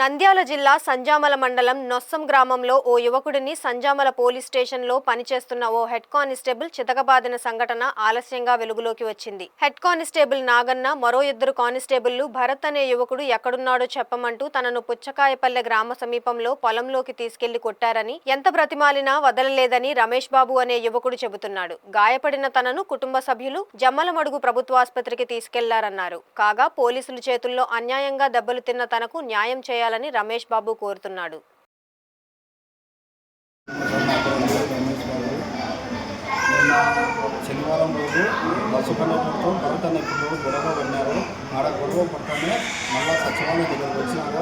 నంద్యాల జిల్లా సంజామల మండలం నొస్సం గ్రామంలో ఓ యువకుడిని సంజామల పోలీస్ స్టేషన్లో పనిచేస్తున్న ఓ హెడ్ కానిస్టేబుల్ చితకబాదిన సంఘటన ఆలస్యంగా వెలుగులోకి వచ్చింది. హెడ్ కానిస్టేబుల్ నాగన్న, మరో ఇద్దరు కానిస్టేబుళ్లు భరత్ అనే యువకుడు ఎక్కడున్నాడో చెప్పమంటూ తనను పుచ్చకాయపల్లె గ్రామ సమీపంలో పొలంలోకి తీసుకెళ్లి కొట్టారని, ఎంత బ్రతిమాలినా వదలలేదని రమేష్ బాబు అనే యువకుడు చెబుతున్నాడు. గాయపడిన తనను కుటుంబ సభ్యులు జమ్మలమడుగు ప్రభుత్వాసుపత్రికి తీసుకెళ్లారన్నారు. కాగా పోలీసుల చేతుల్లో అన్యాయంగా దెబ్బలు తిన్న తనకు న్యాయం చేయాలని రమేష్ బాబు కోరుతున్నాడు. శనివారం రోజు బస్సు కండక్టర్తో భరత్ అనే పిల్లలు గొడవ పడినారు. ఆడ గొడవ పడతానే మళ్ళీ సచివాలయం దగ్గరకు వచ్చినాక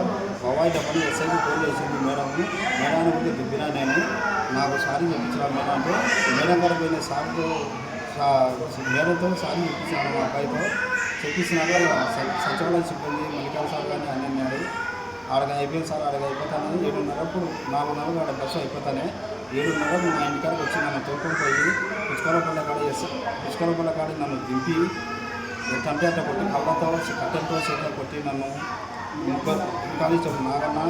బవాయి డబ్బని ఎస్ఐకి ఫోన్ చేసింది మేడంని. మేడానికి దిబ్బినా నేను నాకు సారీ చెప్పించిన మేడం అంటే మేడం గారు పోయిన సార్తో మేడంతో సారీ చెప్పించాను. మా అబ్బాయితో చెప్పించినాక సచివాలయం సిబ్బంది మల్లికార్జున సార్ కానీ అని అన్నాడు. ఆడగా అయిపోయింది సార్, ఆడగా అయిపోతాను 7:30 4:30 ఆడ బస్సు అయిపోతానే 7:30 మా ఇంటికాడికి వచ్చి నన్ను తోడుకొని పోయి పుష్కరపల్ల కాడ నన్ను దింపి ఎట్టంటే అట్ట కొట్టి కళ్ళతో కట్టెలతో చేతిలో కొట్టి నన్ను కానిస్టేబుల్ నాగన్న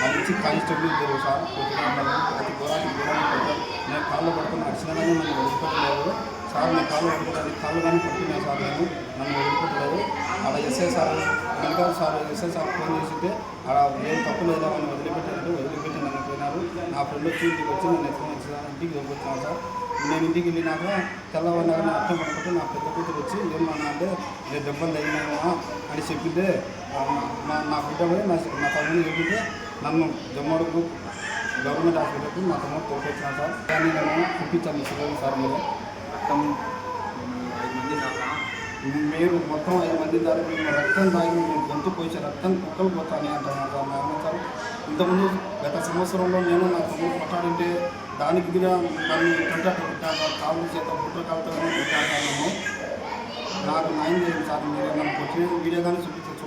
మంచి కానిస్టేబుల్ ఇద్దరు సార్ కొట్టిన అతి ఘోరానికి కొట్టారు. నేను కాళ్ళు పడుకుని నడిచినా కానీ నన్ను వదిలిపెట్టలేదు సార్. నేను కాళ్ళు పడుకుంటాను కాళ్ళు కానీ కొట్టినా సార్, నేను నన్ను వదిలిపెట్టలేదు. ఆడ SI sir Mallikarjuna sir SI sir phone చేసింటే ఆడ ఏం తప్పు లేదా అని వదిలిపెట్టి నన్ను పోయినారు. నా ఫ్రెండ్ వచ్చి ఇంటికి వచ్చి నన్ను ఎత్తుకొని వచ్చిన ఇంటికి వచ్చాను సార్. నేను ఇంటికి వెళ్ళినాక తెల్లవారినాక అర్థం పడుకుంటే నా పెద్ద కూతురు వచ్చి ఏమన్నా అంటే నేను దెబ్బలు తగినామా అని చెప్పింటే నా బిడ్డ నా తమ్ముడు చెప్పింటే నన్ను జమ్మడుగు గవర్నమెంట్ హాస్పిటల్కి మా తమ్ముడు తోడుకొచ్చాను సార్. కానీ నేను చూపించాను చూడండి సార్. మీరు మొత్తం 5 మంది దాకా మేము రక్తం తాగి మేము గొంతు పోయి రక్తం కుక్కలు పోతానే అంటున్నారు సార్. మేము సార్ ఇంతకుముందు గత సంవత్సరంలో నేను నా తమ్ముడు కొట్టాడంటే దానికి కూడా నన్ను కంటట్టు పెట్టాను సార్. కాళ్ళు చేత బుట్ట కాలుతో పెట్టాను. నాకు న్యాయం చేయండి సార్. మీరు నన్ను కొట్టిన వీడియో కానీ